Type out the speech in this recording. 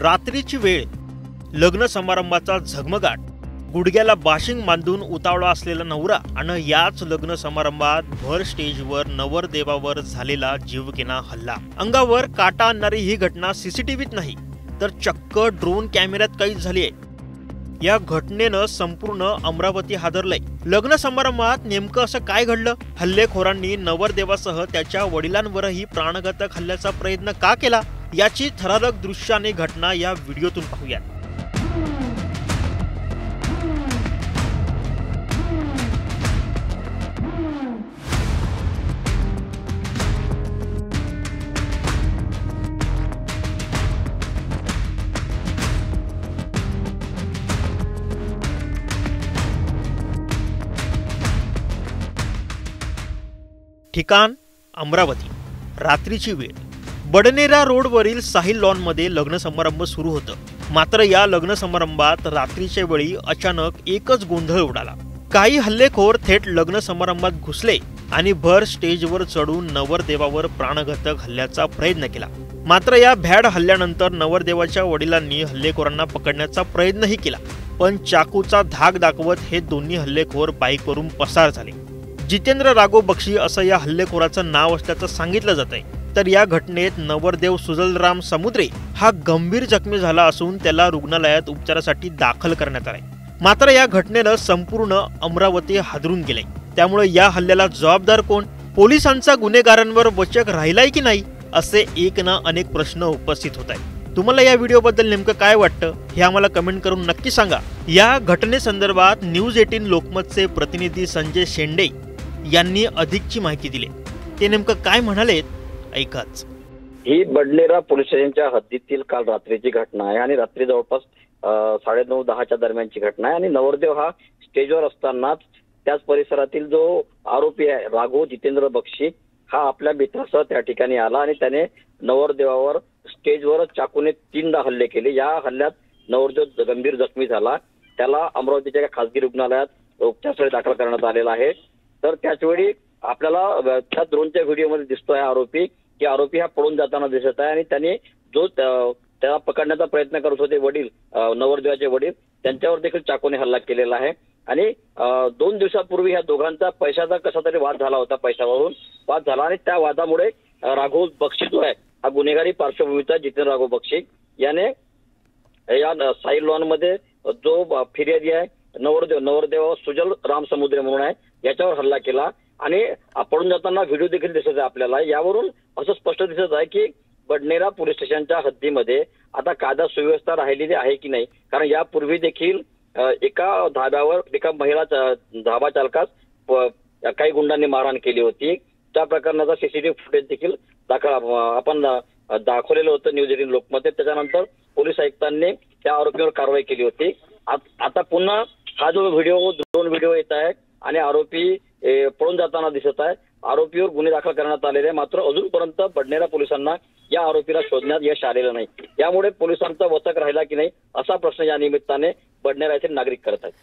रात्रीची वेळ, लग्न समारंभाचा झगमगाट, गुडघ्याला बाशिंग बांधून उतावळा असलेला नवरा आणि याच लग्न समारंभात भर स्टेजवर नवरदेवावर झालेला जीवघेणा हल्ला। अंगावर काटा आणणारी ही घटना सीसीटीव्हीत नाही तर चक्क ड्रोन कॅमेऱ्यात कैद झाली आहे। या घटनेनं संपूर्ण अमरावती हादरलंय। लग्न समारंभात नेमकं असं काय घडलं? हल्लेखोरांनी नवरदेवासह त्याच्या वडिलांवरही प्राणघातक हल्ल्याचा प्रयत्न का केला? याची थरारक दृश्य आणि घटना या व्हिडिओतून पाहूया। ठिकाण अमरावती। रात्रीची वेळ, बडनेरा रोडवरील साहिल लॉनमध्ये लग्न समारंभ सुरू होतं। मात्र या लग्न समारंभात रात्रीच्या वेळी अचानक एकच गोंधळ उडाला। काही हल्लेखोर थेट लग्न समारंभात घुसले आणि भर स्टेजवर चढून नवरदेवावर प्राणघातक हल्ल्याचा प्रयत्न केला। मात्र या भ्याड हल्ल्यानंतर नवरदेवाच्या वडिलांनी हल्लेखोरांना पकडण्याचा प्रयत्नही केला, पण चाकूचा धाक दाखवत हे दोन्ही हल्लेखोर बाईकवरून पसार झाले। जितेंद्र राघव बक्षी असं या हल्लेखोराचं नाव असल्याचं सांगितलं जात आहे। तर या घटनेत नवरदेव सुजलराम समुद्रे हा गंभीर जखमी झाला असून त्याला रुग्णालयात उपचारासाठी दाखल करण्यात आलाय। मात्र या घटनेनं संपूर्ण अमरावती हादरून गेले। त्यामुळे या हल्ल्याला जबाबदार कोण? पोलिसांचा गुन्हेगारांवर वचक राहिलाय की नाही, असे एक ना अनेक प्रश्न उपस्थित होत आहेत। तुम्हाला या व्हिडिओबद्दल नेमकं काय वाटतं हे आम्हाला कमेंट करून नक्की सांगा। या घटनेसंदर्भात न्यूज 18 लोकमतचे प्रतिनिधी संजय शेंडे यांनी अधिकची माहिती दिली। ते नेमकं काय म्हणालेत ऐकाच। ही बडनेरा पोलीस स्टेशनच्या हद्दीतील काल रात्रीची घटना आहे आणि रात्री जवळपास 9:30-10च्या दरम्यानची घटना आहे। आणि नवरदेव हा स्टेजवर असतानाच त्याच परिसरातील जो आरोपी आहे राघव जितेंद्र बक्षी हा आपल्या मित्रासह त्या ठिकाणी आला आणि त्याने नवरदेवावर स्टेजवर चाकूने 3दा हल्ले केले। या हल्ल्यात नवरदेव गंभीर जखमी झाला। त्याला अमरावतीच्या खासगी रुग्णालयात उपचारासाठी दाखल करण्यात आलेला आहे। तर त्याचवेळी आपल्याला त्या ड्रोनच्या व्हिडिओमध्ये दिसतोय आरोपी हा पळून जाताना दिसत आहे आणि त्याने जो त्याला पकडण्याचा प्रयत्न करत होते वडील, नवरदेवाचे वडील, त्यांच्यावर देखील चाकूने हल्ला केलेला आहे। आणि 2 दिवसापूर्वी ह्या दोघांचा पैशाचा कसा तरी वाद झाला होता, पैशावरून वाद झाला आणि त्या वादामुळे राघव बक्षी जो आहे हा गुन्हेगारी पार्श्वभूमीचा जितेंद्र राघव बक्षी याने या साहिल लॉन मध्ये जो फिर्यादी आहे नवरदेव सुजल राम समुद्रे म्हणून आहे याच्यावर हल्ला केला आणि पळून जाताना व्हिडिओ देखील दिसत आहे आपल्याला। यावरून असं स्पष्ट दिसत आहे की बडनेरा पोलीस स्टेशनच्या हद्दीमध्ये आता कायदा सुव्यवस्था राहिलेली आहे की नाही, कारण यापूर्वी देखील एका धाब्यावर एका महिला धाबा चालकास काही गुंडांनी मारहाण केली होती। त्या प्रकरणाचा सीसीटीव्ही फुटेज देखील आपण दाखवलेलं होतं न्यूज 18 लोकमत। त्याच्यानंतर पोलीस आयुक्तांनी त्या आरोपीवर कारवाई केली होती। आता पुन्हा हा जो ड्रोन व्हिडिओ येत आहे आणि आरोपी पळून जाताना दिसत आहे। आरोपीवर गुन्हे दाखल करण्यात आलेले आहे, मात्र अजूनपर्यंत बडनेरा पोलिसांना या आरोपीला शोधण्यात यश आलेलं नाही। यामुळे पोलिसांचा वचक राहिला की नाही असा प्रश्न या निमित्ताने बडनेरा येथील नागरिक करत आहेत।